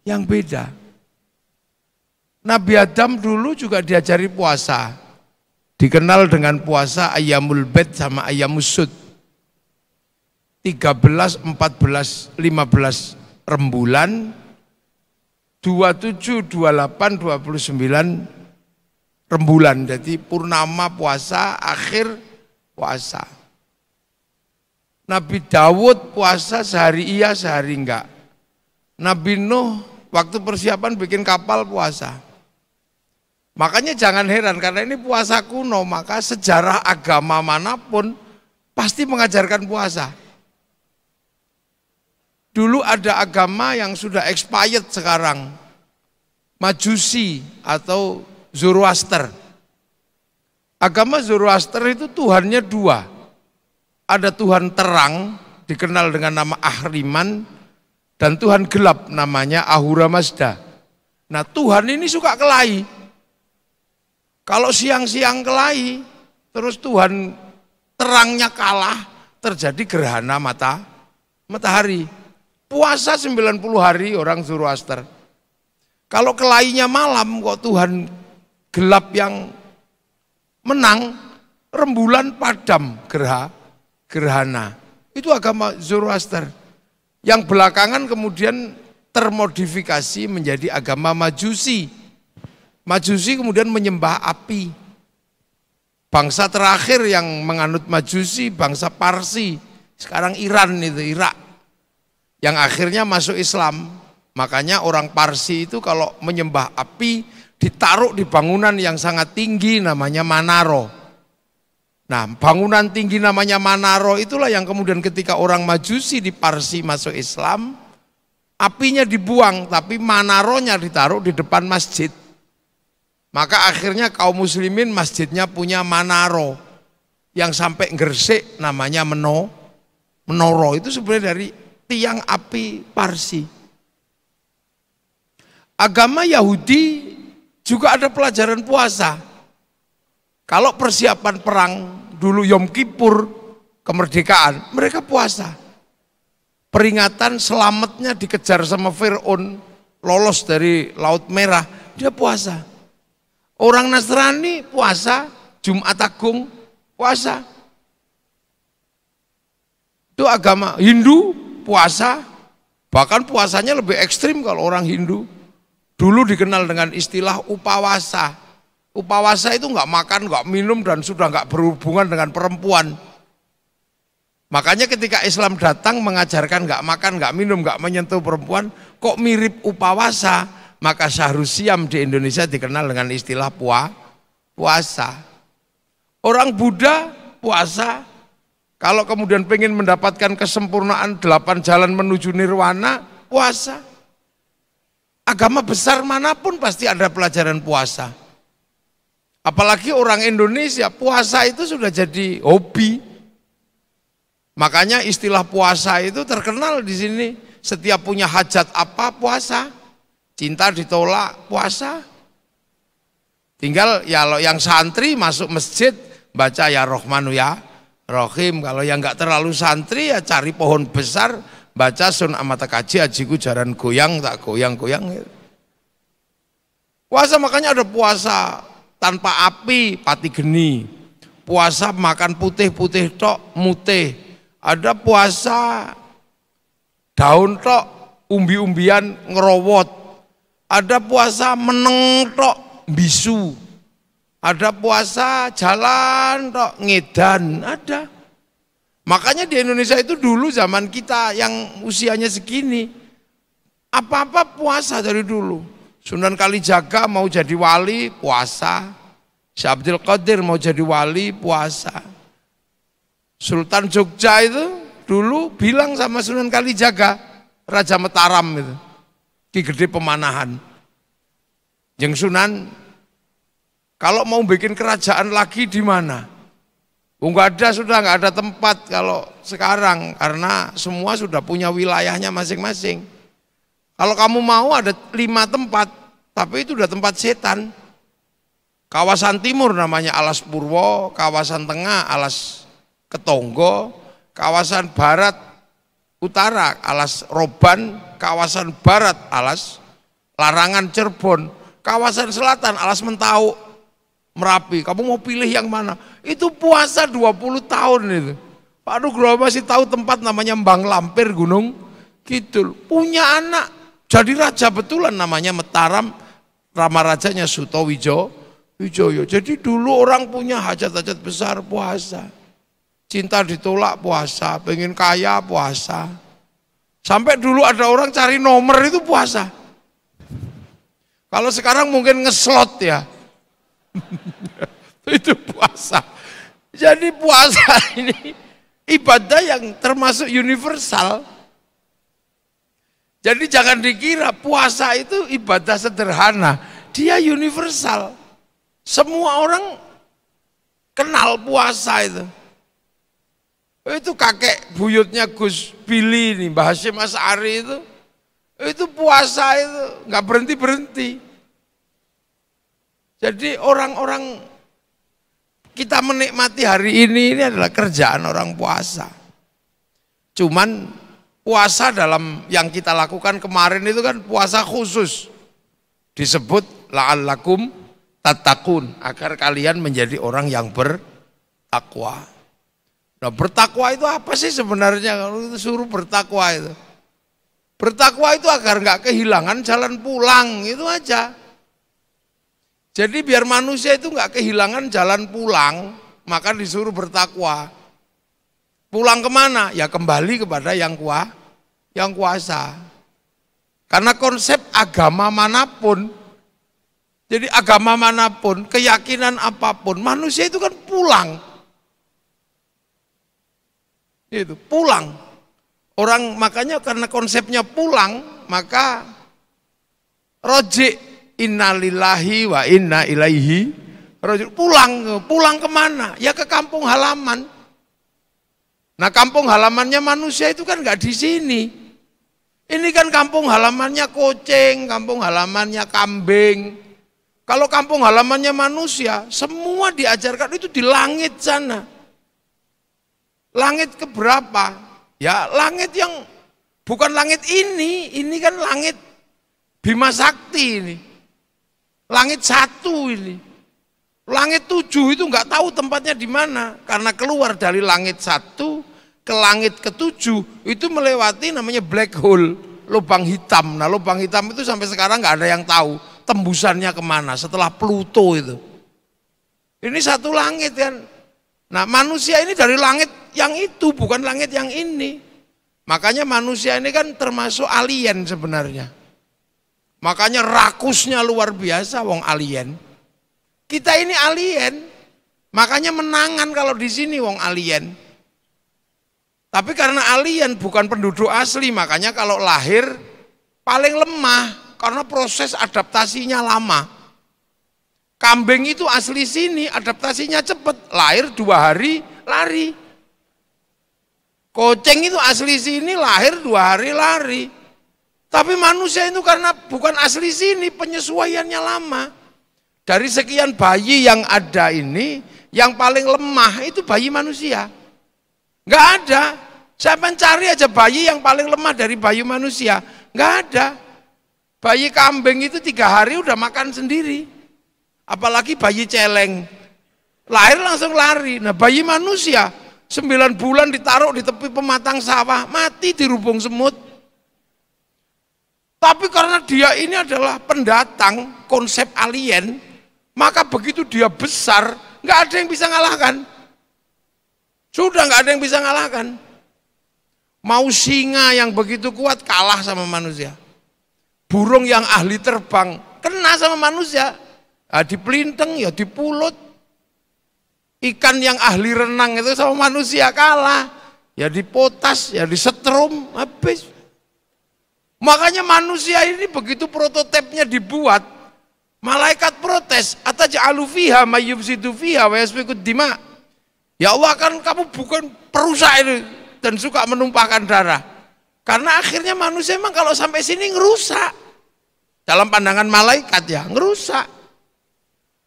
yang beda. Nabi Adam dulu juga diajari puasa. Dikenal dengan puasa Ayyamul Bid sama Ayyamus Sud. 13, 14, 15 rembulan, 27, 28, 29 rembulan. Jadi purnama puasa, akhir puasa. Nabi Dawud puasa sehari iya, sehari enggak. Nabi Nuh waktu persiapan bikin kapal puasa. Makanya jangan heran karena ini puasa kuno, maka sejarah agama manapun pasti mengajarkan puasa. Dulu ada agama yang sudah expired sekarang, Majusi atau Zoroaster. Agama Zoroaster itu Tuhannya dua. Ada Tuhan terang, dikenal dengan nama Ahriman, dan Tuhan gelap namanya Ahura Mazda. Nah Tuhan ini suka kelahi. Kalau siang-siang kelahi, terus Tuhan terangnya kalah, terjadi gerhana matahari. Puasa 90 hari orang Zoroaster. Kalau kelahinya malam kok Tuhan gelap yang menang, rembulan padam gerhana. Itu agama Zoroaster. Yang belakangan kemudian termodifikasi menjadi agama Majusi. Majusi kemudian menyembah api. Bangsa terakhir yang menganut Majusi, bangsa Parsi. Sekarang Iran itu, Irak. Yang akhirnya masuk Islam. Makanya orang Parsi itu kalau menyembah api, ditaruh di bangunan yang sangat tinggi namanya Manaro. Nah bangunan tinggi namanya Manaro itulah yang kemudian ketika orang Majusi di Parsi masuk Islam, apinya dibuang tapi Manaronya ditaruh di depan masjid. Maka akhirnya kaum muslimin masjidnya punya Manaro yang sampai Gresik namanya Menoro. Itu sebenarnya dari tiang api Parsi. Agama Yahudi juga ada pelajaran puasa. Kalau persiapan perang dulu Yom Kippur, kemerdekaan, mereka puasa. Peringatan selamatnya dikejar sama Fir'aun, lolos dari Laut Merah, dia puasa. Orang Nasrani puasa, Jumat Agung puasa. Itu agama Hindu puasa, bahkan puasanya lebih ekstrim kalau orang Hindu. Dulu dikenal dengan istilah upawasa. Upawasa itu nggak makan, nggak minum dan sudah nggak berhubungan dengan perempuan. Makanya ketika Islam datang mengajarkan nggak makan, nggak minum, nggak menyentuh perempuan, kok mirip upawasa. Maka Syahrul Siam di Indonesia dikenal dengan istilah puasa. Orang Buddha puasa. Kalau kemudian pengen mendapatkan kesempurnaan 8 jalan menuju nirwana, puasa. Agama besar manapun pasti ada pelajaran puasa. Apalagi orang Indonesia, puasa itu sudah jadi hobi. Makanya istilah puasa itu terkenal di sini. Setiap punya hajat apa puasa. Cinta ditolak puasa. Tinggal ya kalau yang santri masuk masjid baca ya Rohmanu ya Rohim. Kalau yang nggak terlalu santri ya cari pohon besar baca sun amata kaji ajiku jaran goyang tak goyang-goyang. Puasa makanya ada puasa tanpa api pati geni. Puasa makan putih-putih tok mutih. Ada puasa daun tok umbi-umbian ngerowot. Ada puasa meneng tok bisu. Ada puasa jalan tok ngedan, ada. Makanya di Indonesia itu dulu zaman kita yang usianya segini, apa-apa puasa dari dulu. Sunan Kalijaga mau jadi wali, puasa. Syekh Abdul Qadir mau jadi wali, puasa. Sultan Jogja itu dulu bilang sama Sunan Kalijaga, Raja Mataram itu, Ki Gede Pemanahan. Jeng Sunan, kalau mau bikin kerajaan lagi di mana? Enggak ada, sudah enggak ada tempat kalau sekarang karena semua sudah punya wilayahnya masing-masing. Kalau kamu mau ada 5 tempat, tapi itu udah tempat setan. Kawasan timur namanya Alas Purwo, kawasan tengah Alas Ketonggo, kawasan barat utara Alas Roban, kawasan barat Alas Larangan Cirebon, kawasan selatan Alas Mentau, Merapi. Kamu mau pilih yang mana? Itu puasa 20 tahun itu. Pak Nugroho masih tahu tempat namanya Mbang Lampir Gunung Kidul. Punya anak jadi raja betulan namanya Mataram, Ramarajanya Suto Wijoyo. Jadi dulu orang punya hajat-hajat besar puasa. Cinta ditolak puasa, pengen kaya puasa. Sampai dulu ada orang cari nomor itu puasa. Kalau sekarang mungkin ngeslot ya. Itu puasa. Jadi puasa ini ibadah yang termasuk universal. Jadi jangan dikira puasa itu ibadah sederhana. Dia universal. Semua orang kenal puasa itu. Itu kakek buyutnya Gus Billy nih, Mbah Hasyim Asy'ari itu puasa itu nggak berhenti-berhenti. Jadi orang-orang kita menikmati hari ini adalah kerjaan orang puasa. Cuman puasa dalam yang kita lakukan kemarin itu kan puasa khusus. Disebut la'allakum tattaqun, agar kalian menjadi orang yang bertakwa. Nah, bertakwa itu apa sih sebenarnya? Kalau itu suruh bertakwa itu. Bertakwa itu agar nggak kehilangan jalan pulang, itu aja. Jadi biar manusia itu nggak kehilangan jalan pulang, maka disuruh bertakwa. Pulang kemana? Ya kembali kepada yang kuasa. Karena konsep agama manapun, jadi agama manapun, keyakinan apapun, manusia itu kan pulang. Itu pulang. Orang makanya karena konsepnya pulang, maka roji innalillahi wa inna ilaihi roji. Pulang kemana? Ya ke kampung halaman. Nah kampung halamannya manusia itu kan nggak di sini. Ini kan kampung halamannya kucing, kampung halamannya kambing. Kalau kampung halamannya manusia, semua diajarkan itu di langit sana. Langit keberapa? Ya langit yang bukan langit ini kan langit Bima Sakti ini. Langit 1 ini. Langit 7 itu nggak tahu tempatnya di mana. Karena keluar dari langit 1 ke langit ke-7 itu melewati namanya black hole, lubang hitam. Nah lubang hitam itu sampai sekarang nggak ada yang tahu tembusannya kemana setelah Pluto itu. Ini satu langit kan. Nah manusia ini dari langit yang itu, bukan langit yang ini. Makanya manusia ini kan termasuk alien sebenarnya. Makanya rakusnya luar biasa wong alien. Kita ini alien, makanya menangan kalau di sini wong alien. Tapi karena alien bukan penduduk asli, makanya kalau lahir paling lemah karena proses adaptasinya lama. Kambing itu asli sini, adaptasinya cepat, lahir 2 hari lari. Kucing itu asli sini, lahir 2 hari lari. Tapi manusia itu karena bukan asli sini, penyesuaiannya lama. Dari sekian bayi yang ada ini, yang paling lemah itu bayi manusia. Enggak ada. Saya mencari aja bayi yang paling lemah dari bayi manusia. Enggak ada. Bayi kambing itu 3 hari udah makan sendiri. Apalagi bayi celeng, lahir langsung lari. Nah bayi manusia 9 bulan ditaruh di tepi pematang sawah, mati dirubung semut. Tapi karena dia ini adalah pendatang konsep alien, maka begitu dia besar, nggak ada yang bisa ngalahkan. Sudah nggak ada yang bisa ngalahkan. Mau singa yang begitu kuat kalah sama manusia. Burung yang ahli terbang kena sama manusia. Nah, di pelintang ya di pulut. Ikan yang ahli renang itu sama manusia kalah. Ya dipotas, ya disetrum, habis. Makanya manusia ini begitu prototipnya dibuat, malaikat protes, ataj'alu fiha may yufsidu fiha wa yasfikud dima. Ya Allah kan kamu bukan perusak ini dan suka menumpahkan darah. Karena akhirnya manusia memang kalau sampai sini ngerusak. Dalam pandangan malaikat ya, ngerusak.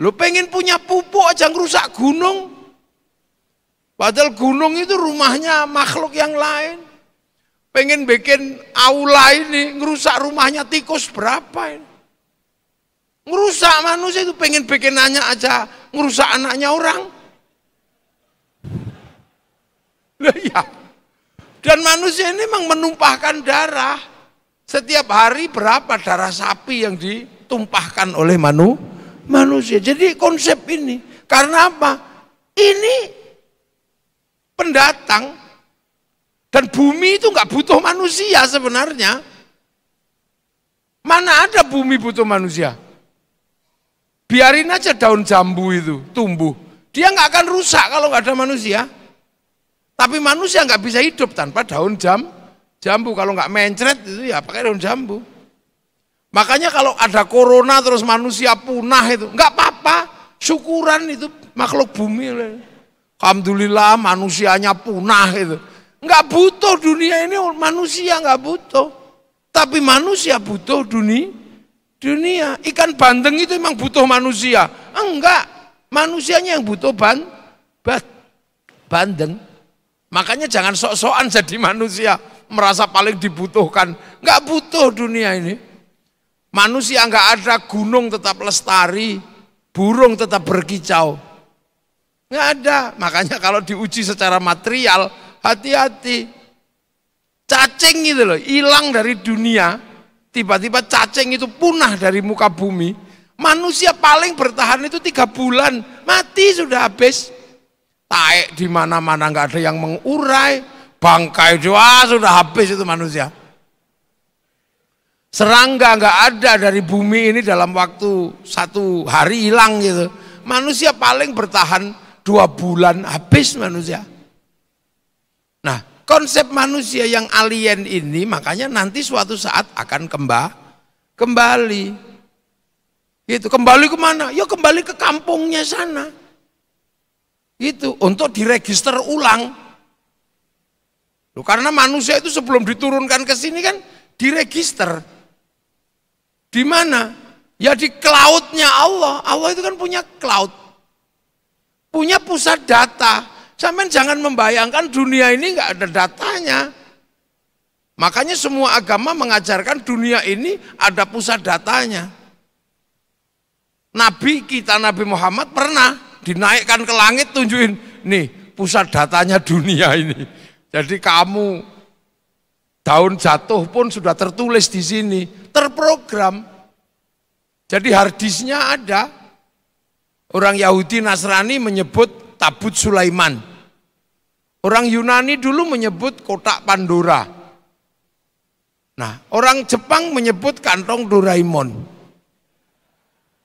Lu pengen punya pupuk aja ngerusak gunung. Padahal gunung itu rumahnya makhluk yang lain. Pengen bikin aula ini ngerusak rumahnya tikus berapa ini. Ngerusak manusia itu pengen bikinannya aja, ngerusak anaknya orang. Lah ya. Dan manusia ini memang menumpahkan darah. Setiap hari berapa darah sapi yang ditumpahkan oleh manusia. Jadi konsep ini, karena apa? Ini pendatang, dan bumi itu nggak butuh manusia sebenarnya. Mana ada bumi butuh manusia? Biarin aja daun jambu itu tumbuh. Dia nggak akan rusak kalau nggak ada manusia. Tapi manusia nggak bisa hidup tanpa daun jambu. Kalau nggak mencret itu ya pakai daun jambu. Makanya kalau ada corona terus manusia punah itu nggak apa-apa. Syukuran itu makhluk bumi. Alhamdulillah manusianya punah itu. Nggak butuh dunia ini, manusia nggak butuh. Tapi manusia butuh dunia. Ikan bandeng itu memang butuh manusia. Enggak, manusianya yang butuh bandeng. Makanya jangan sok-sokan jadi manusia, merasa paling dibutuhkan. Enggak butuh dunia ini. Manusia enggak ada, gunung tetap lestari, burung tetap berkicau. Enggak ada. Makanya kalau diuji secara material, hati-hati. Cacing gitu loh, hilang dari dunia. Tiba-tiba cacing itu punah dari muka bumi. Manusia paling bertahan itu 3 bulan, mati sudah habis. Taek di mana-mana nggak ada yang mengurai, bangkai doa sudah habis itu manusia. Serangga nggak ada dari bumi ini dalam waktu 1 hari hilang gitu. Manusia paling bertahan 2 bulan, habis manusia. Nah, konsep manusia yang alien ini makanya nanti suatu saat akan kembali. Gitu, kembali kemana? Ya kembali ke kampungnya sana. Itu untuk diregister ulang. Loh, karena manusia itu sebelum diturunkan ke sini kan diregister. Di mana? Ya di cloud-nya Allah. Allah itu kan punya cloud. Punya pusat data. Sampai jangan membayangkan dunia ini nggak ada datanya. Makanya semua agama mengajarkan dunia ini ada pusat datanya. Nabi kita, Nabi Muhammad pernah dinaikkan ke langit, tunjukin, nih pusat datanya dunia ini. Jadi kamu daun jatuh pun sudah tertulis di sini, terprogram. Jadi harddisknya ada. Orang Yahudi Nasrani menyebut tabut Sulaiman. Orang Yunani dulu menyebut kotak Pandora. Nah, orang Jepang menyebut kantong Doraemon.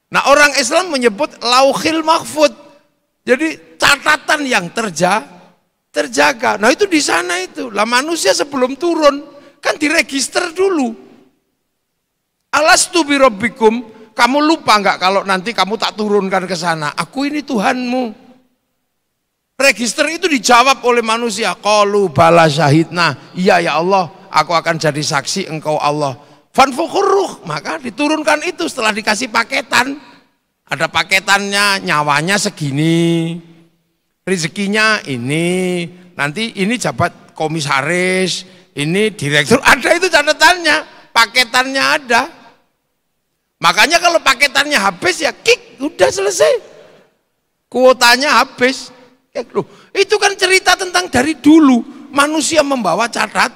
Nah, orang Islam menyebut Lauhil Mahfud. Jadi catatan yang terjaga. Nah, itu di sana itu. Lah manusia sebelum turun kan diregister dulu. Alastu birabbikum, kamu lupa enggak kalau nanti kamu tak turunkan ke sana? Aku ini Tuhanmu. Register itu dijawab oleh manusia. Qalu bala syahidna. Iya ya Allah, aku akan jadi saksi engkau Allah. Fanfukhurruh, maka diturunkan itu setelah dikasih paketan. Ada paketannya, nyawanya segini, rezekinya ini, nanti ini jabat komisaris, ini direktur, ada itu catatannya, paketannya ada. Makanya kalau paketannya habis ya kick, udah selesai. Kuotanya habis. Loh, itu kan cerita tentang dari dulu manusia membawa catat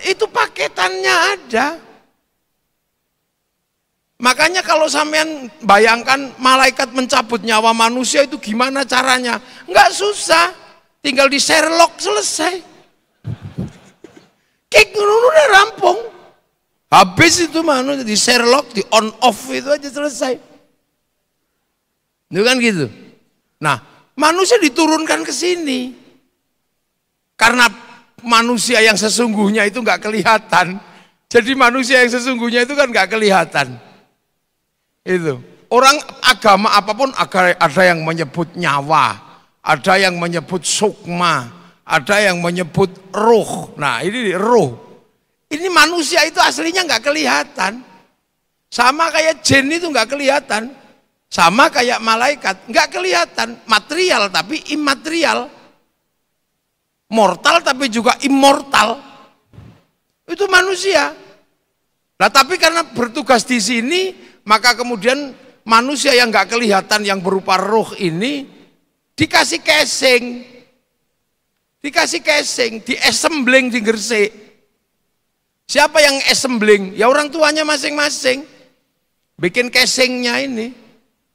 itu paketannya ada. Makanya kalau sampean bayangkan malaikat mencabut nyawa manusia itu gimana caranya? Enggak susah, tinggal di Sherlock selesai. Kik udah rampung. Habis itu manusia di Sherlock, di on off itu aja selesai. Itu kan gitu. Nah, manusia diturunkan ke sini. Karena manusia yang sesungguhnya itu enggak kelihatan. Jadi manusia yang sesungguhnya itu kan enggak kelihatan. Itu orang agama apapun ada yang menyebut nyawa, ada yang menyebut sukma, ada yang menyebut ruh. Nah ini ruh, ini manusia itu aslinya nggak kelihatan, sama kayak jin itu nggak kelihatan, sama kayak malaikat nggak kelihatan, material tapi imaterial, mortal tapi juga immortal, itu manusia. Nah tapi karena bertugas di sini Maka kemudian manusia yang nggak kelihatan yang berupa ruh ini dikasih casing, diasembling, digersik. Siapa yang assembling? Ya orang tuanya masing-masing. Bikin casingnya ini,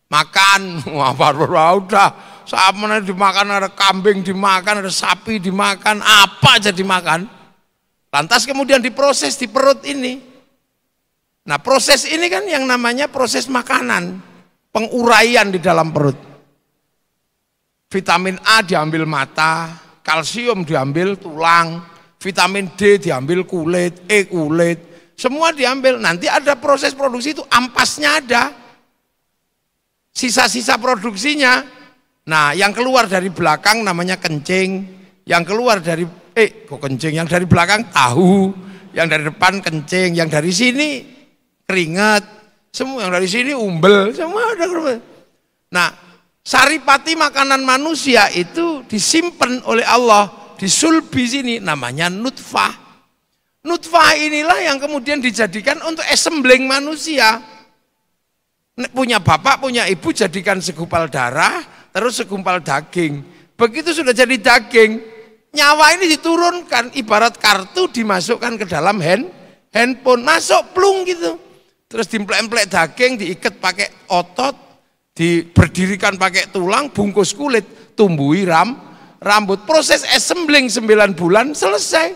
makan, udah, sama dimakan, ada kambing dimakan, ada sapi dimakan, apa aja dimakan. Lantas kemudian diproses di perut ini. Nah proses ini kan yang namanya proses makanan, penguraian di dalam perut. Vitamin A diambil mata, kalsium diambil tulang, vitamin D diambil kulit, kulit, semua diambil. Nanti ada proses produksi itu, ampasnya ada, sisa-sisa produksinya. Nah yang keluar dari belakang namanya kencing, yang keluar dari yang dari belakang tahu, yang dari depan kencing, yang dari sini keringat, semua yang dari sini umbel, semua ada. Nah, saripati makanan manusia itu disimpan oleh Allah di sulbi sini, namanya nutfah. Nutfah inilah yang kemudian dijadikan untuk assembling manusia. Punya bapak, punya ibu, jadikan segumpal darah, terus segumpal daging. Begitu sudah jadi daging, nyawa ini diturunkan, ibarat kartu dimasukkan ke dalam handphone, masuk plung gitu. Terus diemplek-emplek daging, diikat pakai otot, berdirikan pakai tulang, bungkus kulit, tumbuhi rambut. Proses assembling 9 bulan selesai.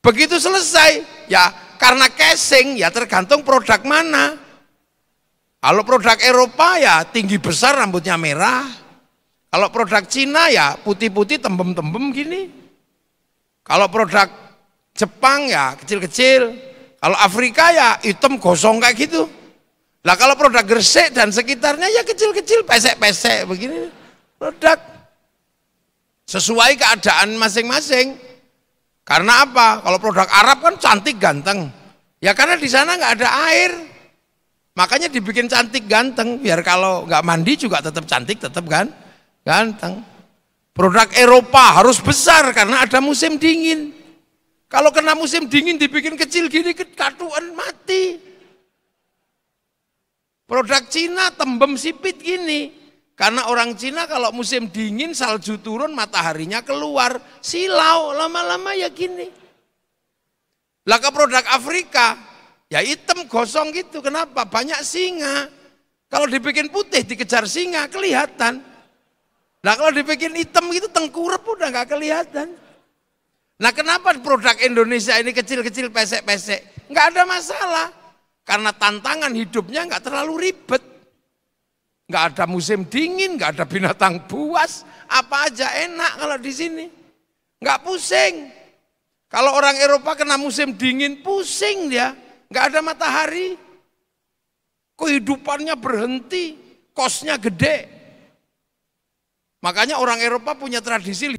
Begitu selesai, ya karena casing, ya tergantung produk mana. Kalau produk Eropa ya tinggi besar, rambutnya merah. Kalau produk Cina ya putih-putih, tembem-tembem gini. Kalau produk Jepang ya kecil-kecil. Kalau Afrika ya hitam gosong kayak gitu. Lah kalau produk Gresik dan sekitarnya ya kecil-kecil, pesek-pesek begini. Produk sesuai keadaan masing-masing. Karena apa? Kalau produk Arab kan cantik ganteng. Ya karena di sana nggak ada air. Makanya dibikin cantik ganteng, biar kalau nggak mandi juga tetap cantik, tetap ganteng. Produk Eropa harus besar karena ada musim dingin. Kalau kena musim dingin dibikin kecil gini, katuan mati. Produk Cina tembem sipit gini. Karena orang Cina kalau musim dingin salju turun, mataharinya keluar, silau, lama-lama ya gini. Lah ke produk Afrika, ya hitam gosong gitu. Kenapa? Banyak singa. Kalau dibikin putih dikejar singa, kelihatan. Nah kalau dibikin hitam gitu tengkurap udah nggak kelihatan. Nah kenapa produk Indonesia ini kecil-kecil, pesek-pesek? Nggak ada masalah. Karena tantangan hidupnya nggak terlalu ribet. Nggak ada musim dingin, nggak ada binatang buas. Apa aja enak kalau di sini. Nggak pusing. Kalau orang Eropa kena musim dingin, pusing dia. Nggak ada matahari. Kehidupannya berhenti. Kosnya gede. Makanya orang Eropa punya tradisi